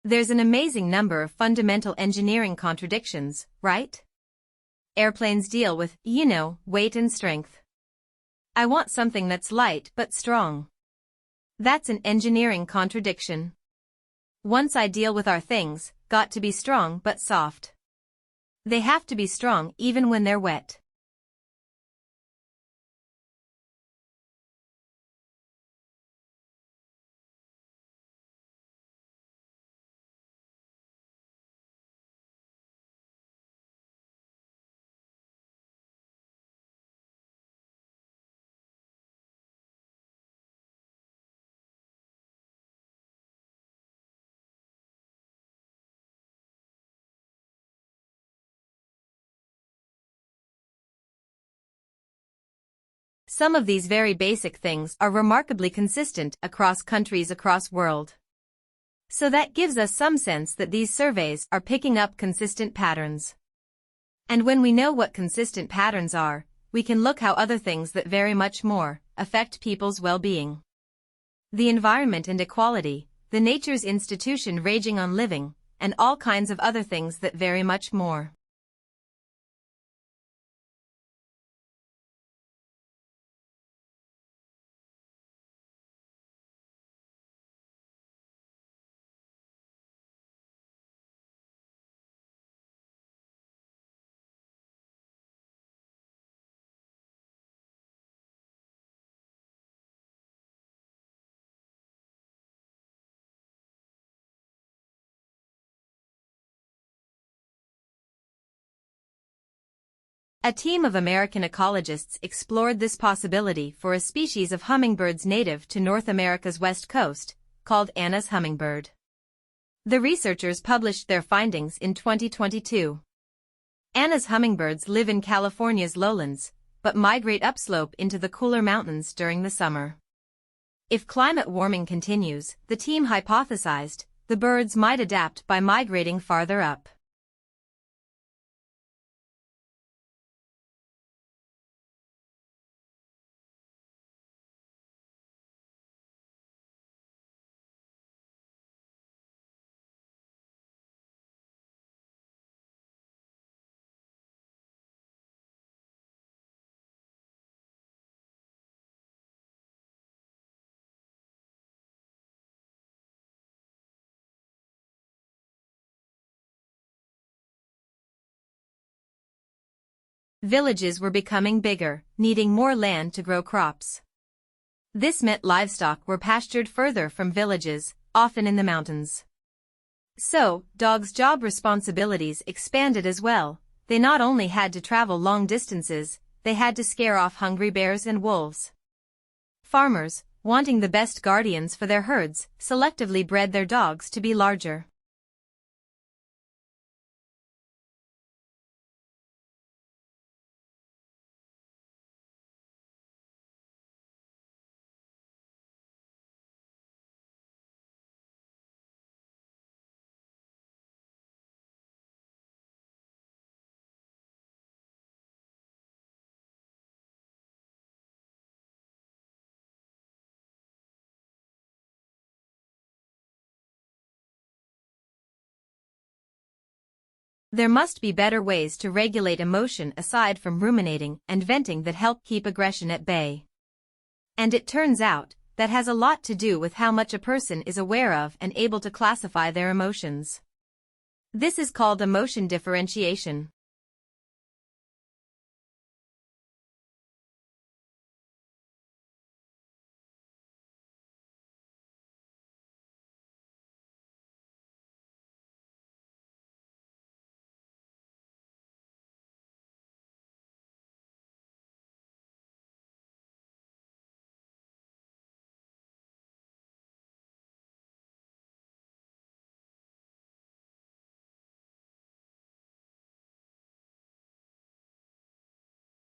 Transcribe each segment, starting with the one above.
There's an amazing number of fundamental engineering contradictions, right? Airplanes deal with, weight and strength. I want something that's light but strong. That's an engineering contradiction. Once I deal with our things, got to be strong but soft. They have to be strong even when they're wet. Some of these very basic things are remarkably consistent across countries across world. So that gives us some sense that these surveys are picking up consistent patterns. And when we know what consistent patterns are, we can look how other things that very much more affect people's well-being. The environment and equality, the nature's institution raging on living, and all kinds of other things that very much more. A team of American ecologists explored this possibility for a species of hummingbirds native to North America's west coast, called Anna's hummingbird. The researchers published their findings in 2022. Anna's hummingbirds live in California's lowlands, but migrate upslope into the cooler mountains during the summer. If climate warming continues, the team hypothesized, the birds might adapt by migrating farther up. Villages were becoming bigger, needing more land to grow crops. This meant livestock were pastured further from villages, often in the mountains. So, dogs' job responsibilities expanded as well. They not only had to travel long distances, they had to scare off hungry bears and wolves. Farmers, wanting the best guardians for their herds, selectively bred their dogs to be larger. There must be better ways to regulate emotion aside from ruminating and venting that help keep aggression at bay. And it turns out, that has a lot to do with how much a person is aware of and able to classify their emotions. This is called emotion differentiation.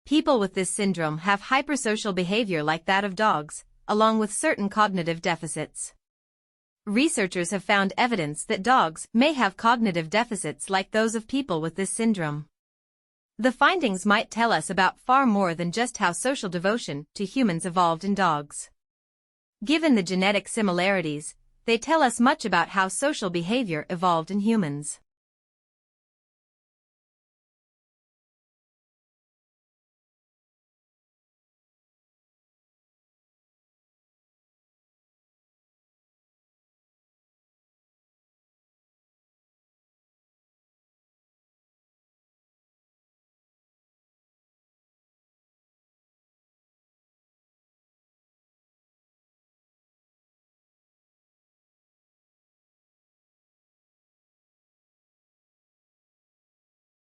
People with this syndrome have hypersocial behavior like that of dogs, along with certain cognitive deficits. Researchers have found evidence that dogs may have cognitive deficits like those of people with this syndrome. The findings might tell us about far more than just how social devotion to humans evolved in dogs. Given the genetic similarities, they tell us much about how social behavior evolved in humans.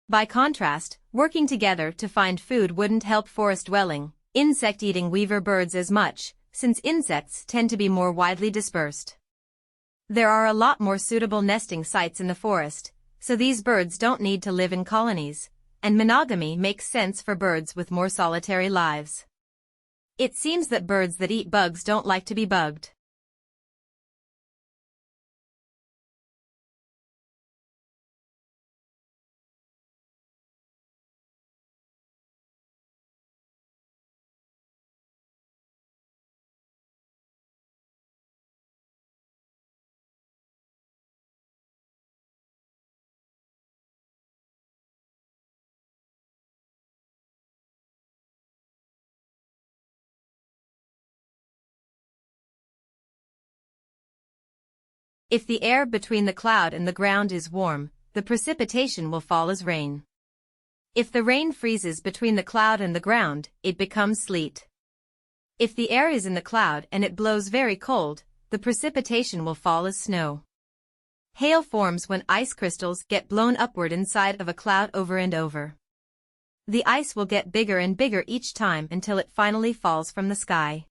By contrast, working together to find food wouldn't help forest-dwelling, insect-eating weaver birds as much, since insects tend to be more widely dispersed. There are a lot more suitable nesting sites in the forest, so these birds don't need to live in colonies, and monogamy makes sense for birds with more solitary lives. It seems that birds that eat bugs don't like to be bugged. If the air between the cloud and the ground is warm, the precipitation will fall as rain. If the rain freezes between the cloud and the ground, it becomes sleet. If the air is in the cloud and it blows very cold, the precipitation will fall as snow. Hail forms when ice crystals get blown upward inside of a cloud over and over. The ice will get bigger and bigger each time until it finally falls from the sky.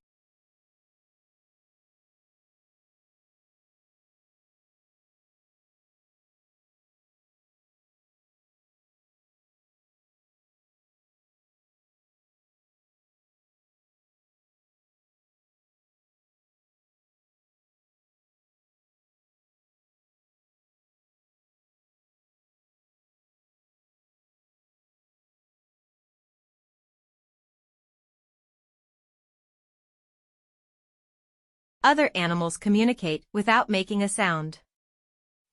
Other animals communicate without making a sound.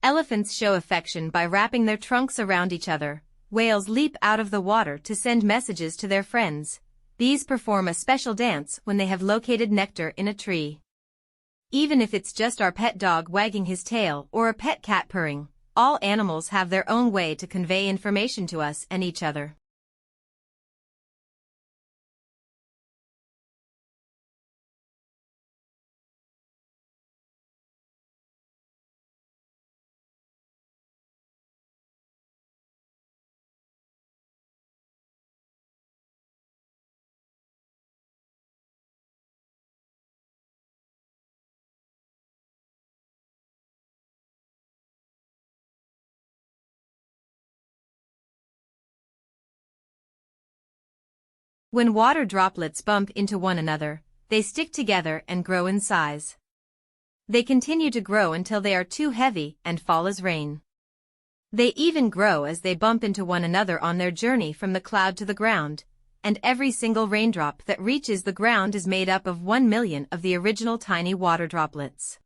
Elephants show affection by wrapping their trunks around each other. Whales leap out of the water to send messages to their friends. Bees perform a special dance when they have located nectar in a tree. Even if it's just our pet dog wagging his tail or a pet cat purring, all animals have their own way to convey information to us and each other. When water droplets bump into one another, they stick together and grow in size. They continue to grow until they are too heavy and fall as rain. They even grow as they bump into one another on their journey from the cloud to the ground, and every single raindrop that reaches the ground is made up of 1 million of the original tiny water droplets.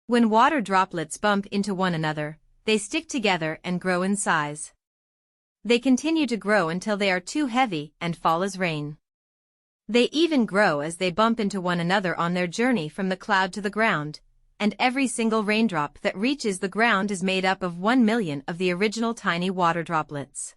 When water droplets bump into one another, they stick together and grow in size. They continue to grow until they are too heavy and fall as rain. They even grow as they bump into one another on their journey from the cloud to the ground, and every single raindrop that reaches the ground is made up of 1 million of the original tiny water droplets.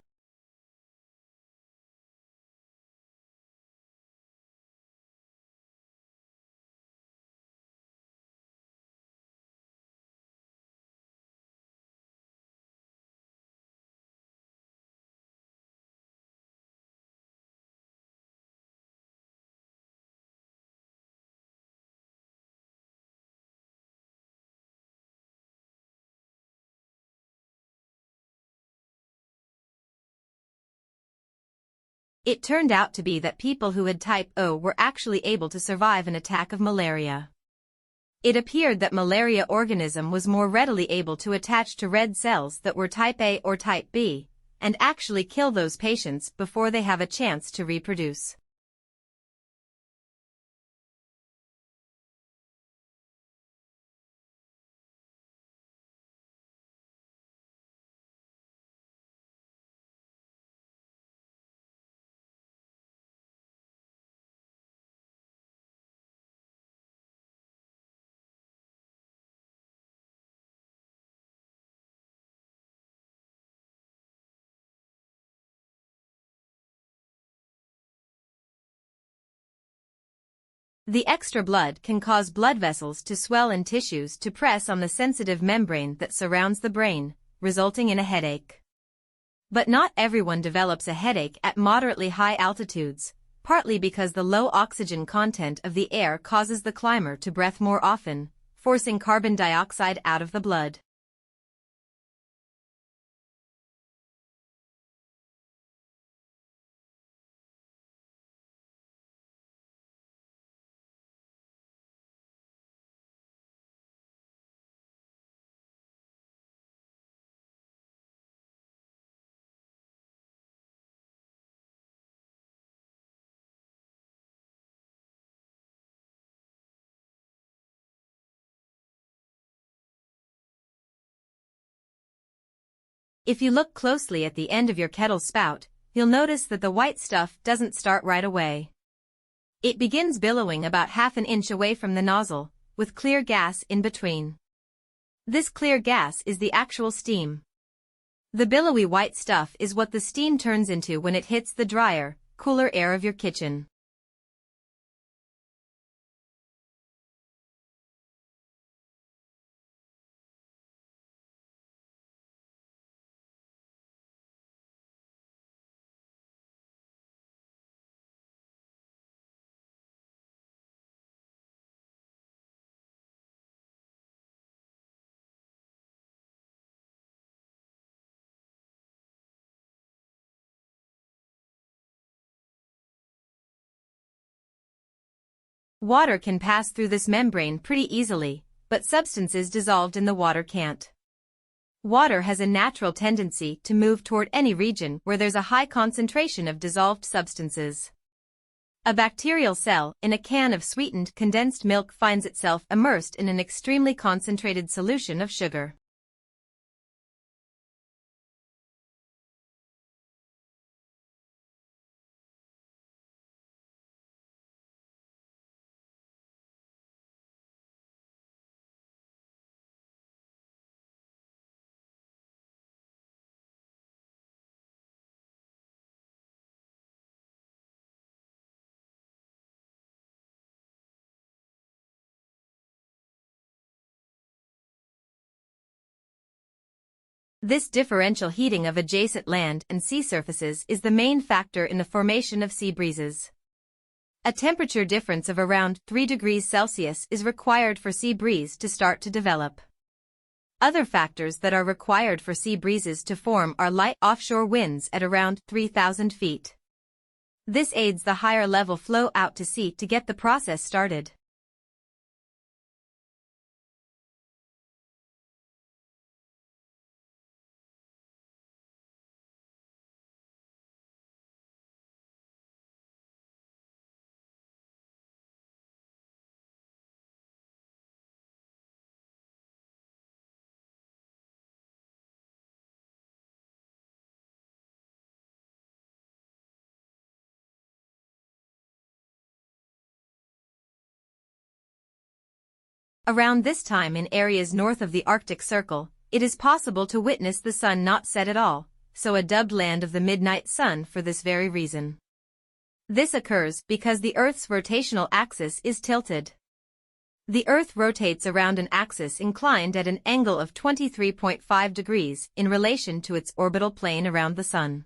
It turned out to be that people who had type O were actually able to survive an attack of malaria. It appeared that malaria organism was more readily able to attach to red cells that were type A or type B, and actually kill those patients before they have a chance to reproduce. The extra blood can cause blood vessels to swell and tissues to press on the sensitive membrane that surrounds the brain, resulting in a headache. But not everyone develops a headache at moderately high altitudes, partly because the low oxygen content of the air causes the climber to breathe more often, forcing carbon dioxide out of the blood. If you look closely at the end of your kettle spout, you'll notice that the white stuff doesn't start right away. It begins billowing about half an inch away from the nozzle, with clear gas in between. This clear gas is the actual steam. The billowy white stuff is what the steam turns into when it hits the drier, cooler air of your kitchen. Water can pass through this membrane pretty easily, but substances dissolved in the water can't. Water has a natural tendency to move toward any region where there's a high concentration of dissolved substances. A bacterial cell in a can of sweetened condensed milk finds itself immersed in an extremely concentrated solution of sugar. This differential heating of adjacent land and sea surfaces is the main factor in the formation of sea breezes. A temperature difference of around 3 degrees Celsius is required for sea breeze to start to develop. Other factors that are required for sea breezes to form are light offshore winds at around 3,000 feet. This aids the higher level flow out to sea to get the process started. Around this time in areas north of the Arctic Circle, it is possible to witness the sun not set at all, so a dubbed land of the midnight sun for this very reason. This occurs because the Earth's rotational axis is tilted. The Earth rotates around an axis inclined at an angle of 23.5 degrees in relation to its orbital plane around the Sun.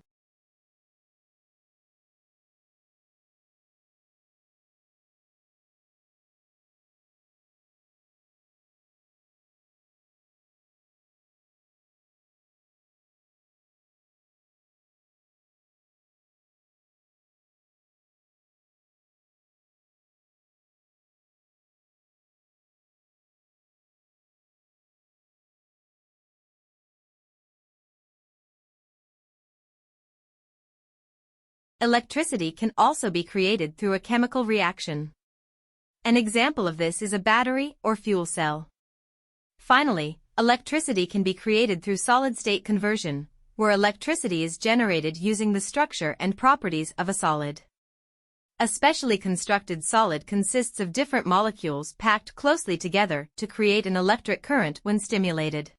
Electricity can also be created through a chemical reaction. An example of this is a battery or fuel cell. Finally, electricity can be created through solid-state conversion, where electricity is generated using the structure and properties of a solid. A specially constructed solid consists of different molecules packed closely together to create an electric current when stimulated.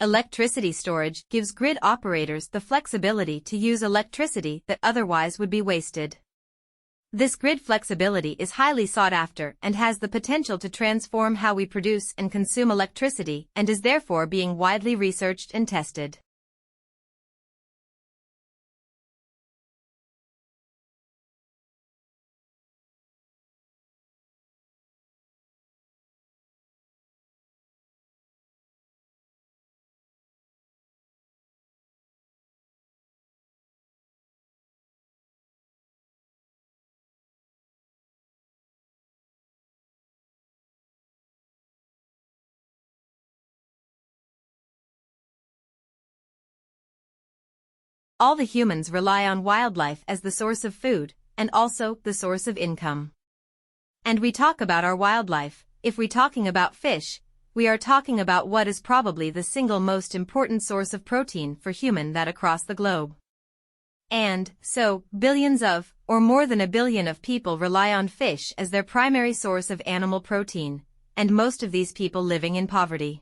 Electricity storage gives grid operators the flexibility to use electricity that otherwise would be wasted. This grid flexibility is highly sought after and has the potential to transform how we produce and consume electricity and is therefore being widely researched and tested. All the humans rely on wildlife as the source of food, and also the source of income. And we talk about our wildlife. If we're talking about fish, we are talking about what is probably the single most important source of protein for human that across the globe. And, so, billions of, or more than a billion of people rely on fish as their primary source of animal protein, and most of these people living in poverty.